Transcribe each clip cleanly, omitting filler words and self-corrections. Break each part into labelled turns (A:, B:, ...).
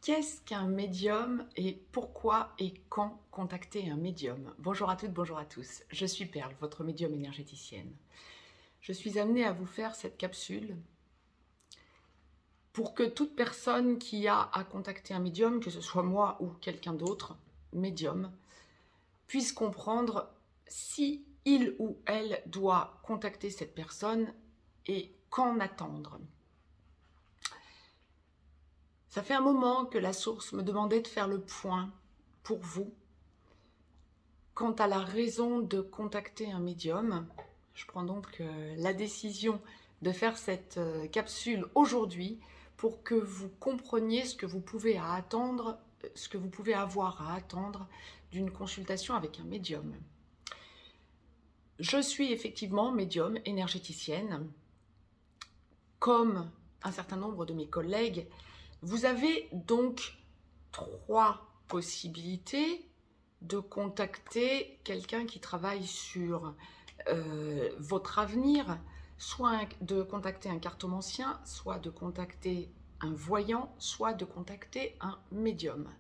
A: Qu'est-ce qu'un médium et pourquoi et quand contacter un médium? Bonjour à toutes, bonjour à tous. Je suis Perle, votre médium énergéticienne. Je suis amenée à vous faire cette capsule pour que toute personne qui a à contacter un médium, que ce soit moi ou quelqu'un d'autre, médium, puisse comprendre si il ou elle doit contacter cette personne et qu'en attendre. Ça fait un moment que la source me demandait de faire le point pour vous quant à la raison de contacter un médium. Je prends donc la décision de faire cette capsule aujourd'hui pour que vous compreniez ce que vous pouvez attendre, ce que vous pouvez avoir à attendre d'une consultation avec un médium. Je suis effectivement médium énergéticienne, comme un certain nombre de mes collègues. Vous avez donc 3 possibilités de contacter quelqu'un qui travaille sur votre avenir, soit de contacter un cartomancien, soit de contacter un voyant, soit de contacter un médium.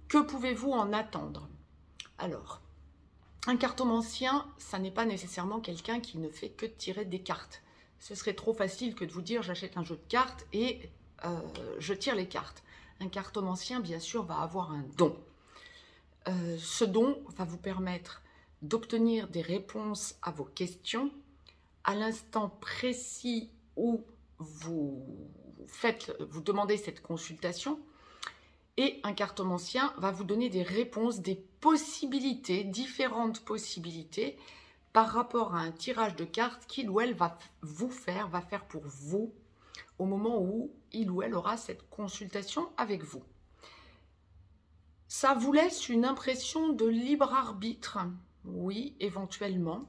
A: Que pouvez-vous en attendre? Alors, un cartomancien, ça n'est pas nécessairement quelqu'un qui ne fait que tirer des cartes. Ce serait trop facile que de vous dire j'achète un jeu de cartes et je tire les cartes. Un cartomancien, bien sûr, va avoir un don. Ce don va vous permettre d'obtenir des réponses à vos questions à l'instant précis où vous demandez cette consultation. Et un cartomancien va vous donner des réponses, des possibilités, différentes possibilités par rapport à un tirage de cartes qu'il ou elle va faire pour vous au moment où il ou elle aura cette consultation avec vous. Ça vous laisse une impression de libre arbitre, oui, éventuellement.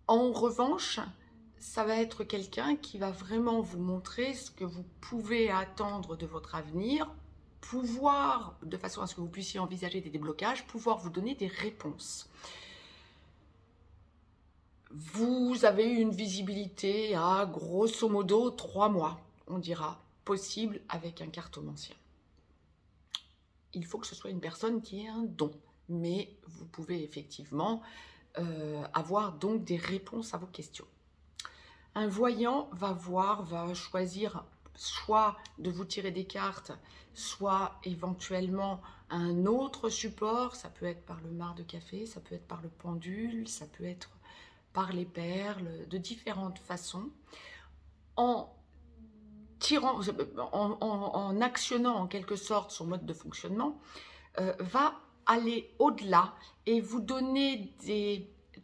A: En revanche, ça va être quelqu'un qui va vraiment vous montrer ce que vous pouvez attendre de votre avenir, pouvoir, de façon à ce que vous puissiez envisager des déblocages, pouvoir vous donner des réponses. Vous avez eu une visibilité à grosso modo 3 mois, on dira, possible avec un cartomancien. Il faut que ce soit une personne qui ait un don, mais vous pouvez effectivement avoir donc des réponses à vos questions. Un voyant va choisir soit de vous tirer des cartes, soit éventuellement un autre support. Ça peut être par le marc de café, ça peut être par le pendule, ça peut être par les perles, de différentes façons. En actionnant en quelque sorte son mode de fonctionnement, va aller au-delà et vous donner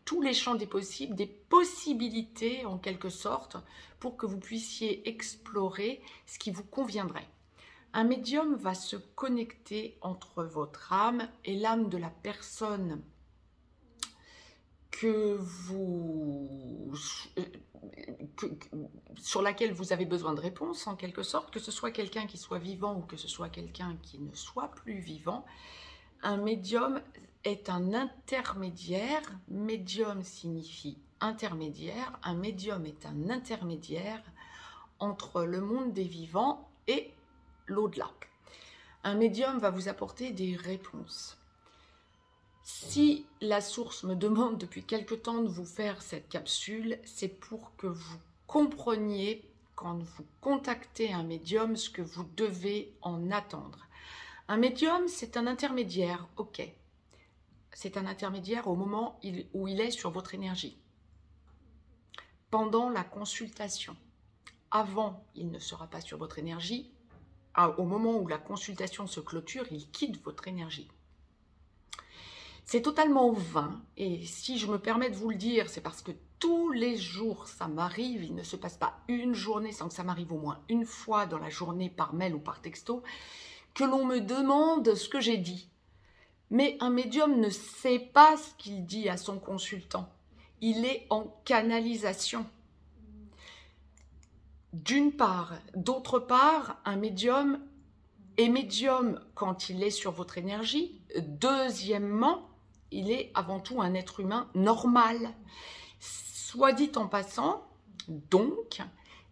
A: tous les champs des possibles, des possibilités en quelque sorte, pour que vous puissiez explorer ce qui vous conviendrait. Un médium va se connecter entre votre âme et l'âme de la personne sur laquelle vous avez besoin de réponses, en quelque sorte, que ce soit quelqu'un qui soit vivant ou que ce soit quelqu'un qui ne soit plus vivant. Un médium est un intermédiaire. Médium signifie intermédiaire. Un médium est un intermédiaire entre le monde des vivants et l'au-delà. Un médium va vous apporter des réponses. Si la source me demande depuis quelque temps de vous faire cette capsule, c'est pour que vous compreniez, quand vous contactez un médium, ce que vous devez en attendre. Un médium, c'est un intermédiaire, ok. C'est un intermédiaire au moment où il est sur votre énergie. Pendant la consultation. Avant, il ne sera pas sur votre énergie. Au moment où la consultation se clôture, il quitte votre énergie. C'est totalement vain, et si je me permets de vous le dire, c'est parce que tous les jours ça m'arrive, il ne se passe pas une journée sans que ça m'arrive au moins une fois dans la journée par mail ou par texto, que l'on me demande ce que j'ai dit. Mais un médium ne sait pas ce qu'il dit à son consultant, il est en canalisation. D'une part, d'autre part, un médium est médium quand il est sur votre énergie. Deuxièmement, il est avant tout un être humain normal. Soit dit en passant, donc,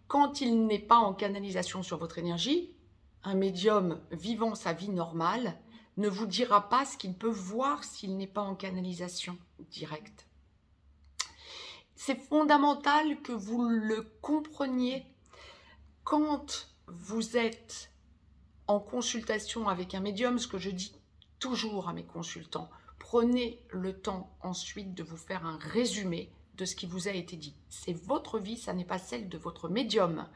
A: quand il n'est pas en canalisation sur votre énergie, Un médium vivant sa vie normale ne vous dira pas ce qu'il peut voir s'il n'est pas en canalisation directe. C'est fondamental que vous le compreniez quand vous êtes en consultation avec un médium, ce que je dis toujours à mes consultants. Prenez le temps ensuite de vous faire un résumé de ce qui vous a été dit. C'est votre vie, ça n'est pas celle de votre médium.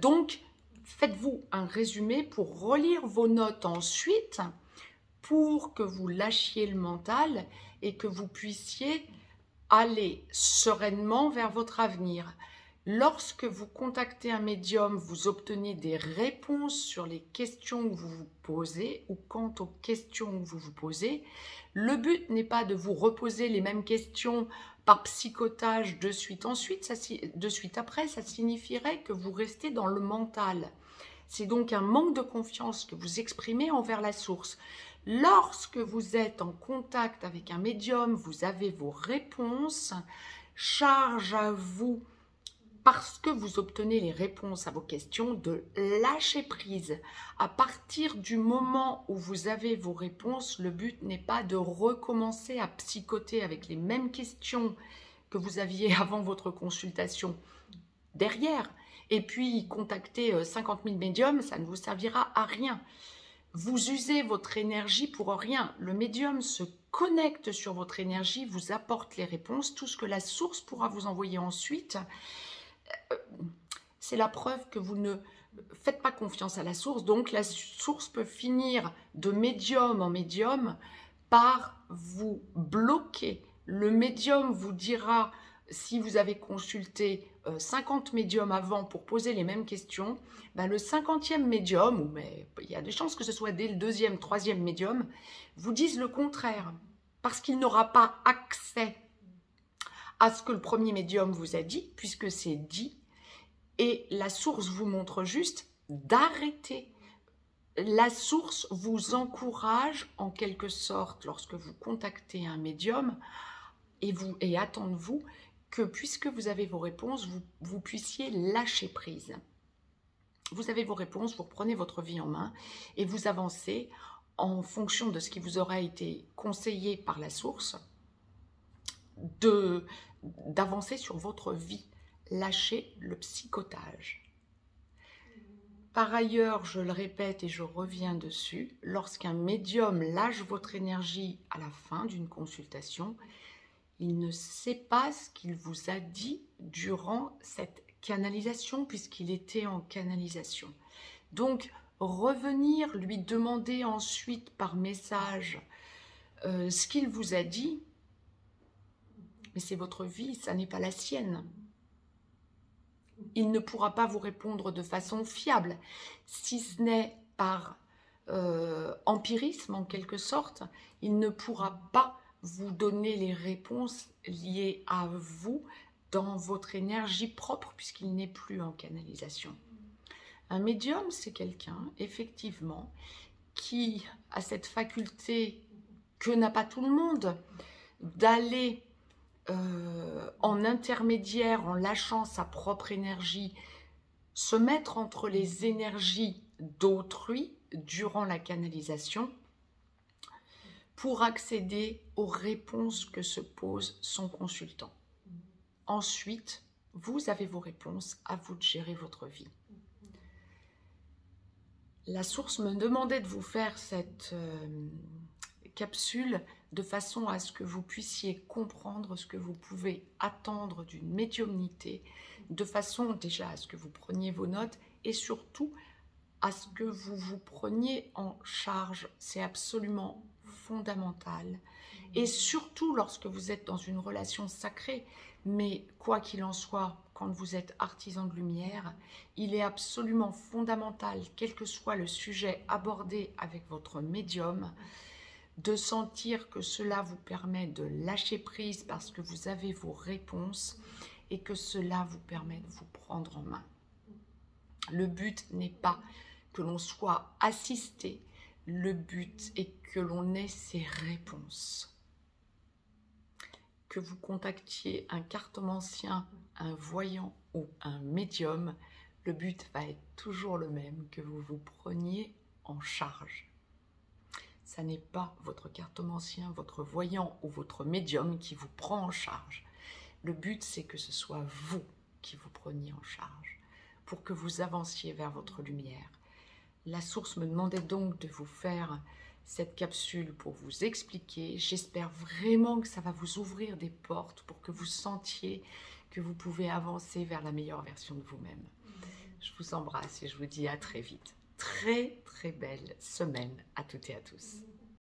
A: Donc, faites-vous un résumé pour relire vos notes ensuite, pour que vous lâchiez le mental et que vous puissiez aller sereinement vers votre avenir. Lorsque vous contactez un médium, vous obtenez des réponses sur les questions que vous vous posez ou quant aux questions que vous vous posez. Le but n'est pas de vous reposer les mêmes questions par psychotage de suite après, ça signifierait que vous restez dans le mental. C'est donc un manque de confiance que vous exprimez envers la source. Lorsque vous êtes en contact avec un médium, vous avez vos réponses, charge à vous, parce que vous obtenez les réponses à vos questions, de lâcher prise. À partir du moment où vous avez vos réponses, le but n'est pas de recommencer à psychoter avec les mêmes questions que vous aviez avant votre consultation derrière. Et puis, contacter 50 000 médiums, ça ne vous servira à rien. Vous usez votre énergie pour rien. Le médium se connecte sur votre énergie, vous apporte les réponses. Tout ce que la source pourra vous envoyer ensuite, c'est la preuve que vous ne faites pas confiance à la source. Donc, la source peut finir de médium en médium par vous bloquer. Le médium vous dira, si vous avez consulté 50 médiums avant pour poser les mêmes questions, ben le 50e médium, mais il y a des chances que ce soit dès le 2e, 3e médium, vous dise le contraire. Parce qu'il n'aura pas accès à ce que le premier médium vous a dit, puisque c'est dit, et la source vous montre juste d'arrêter. La source vous encourage en quelque sorte, lorsque vous contactez un médium, et attendez-vous que puisque vous avez vos réponses, vous puissiez lâcher prise. Vous avez vos réponses, vous reprenez votre vie en main et vous avancez en fonction de ce qui vous aura été conseillé par la source, d'avancer sur votre vie. Lâchez le psychotage. Par ailleurs, je le répète et je reviens dessus, lorsqu'un médium lâche votre énergie à la fin d'une consultation, il ne sait pas ce qu'il vous a dit durant cette canalisation, puisqu'il était en canalisation. Donc, revenir lui demander ensuite par message ce qu'il vous a dit, mais c'est votre vie, ça n'est pas la sienne. Il ne pourra pas vous répondre de façon fiable, si ce n'est par empirisme en quelque sorte. Il ne pourra pas vous donner les réponses liées à vous dans votre énergie propre, puisqu'il n'est plus en canalisation. Un médium, c'est quelqu'un, effectivement, qui a cette faculté que n'a pas tout le monde, d'aller en intermédiaire, en lâchant sa propre énergie, se mettre entre les énergies d'autrui durant la canalisation pour accéder aux réponses que se pose son consultant. Ensuite, vous avez vos réponses, à vous de gérer votre vie. La source me demandait de vous faire cette capsule de façon à ce que vous puissiez comprendre ce que vous pouvez attendre d'une médiumnité, de façon déjà à ce que vous preniez vos notes et surtout à ce que vous vous preniez en charge. C'est absolument fondamental. Et surtout lorsque vous êtes dans une relation sacrée, mais quoi qu'il en soit, quand vous êtes artisan de lumière, il est absolument fondamental, quel que soit le sujet abordé avec votre médium, de sentir que cela vous permet de lâcher prise parce que vous avez vos réponses et que cela vous permet de vous prendre en main. Le but n'est pas que l'on soit assisté, le but est que l'on ait ses réponses. Que vous contactiez un cartomancien, un voyant ou un médium, Le but va être toujours le même, que vous vous preniez en charge. Ça n'est pas votre cartomancien, votre voyant ou votre médium qui vous prend en charge. Le but, c'est que ce soit vous qui vous preniez en charge pour que vous avanciez vers votre lumière. La source me demandait donc de vous faire cette capsule pour vous expliquer. J'espère vraiment que ça va vous ouvrir des portes pour que vous sentiez que vous pouvez avancer vers la meilleure version de vous-même. Je vous embrasse et je vous dis à très vite. Très très belle semaine à toutes et à tous.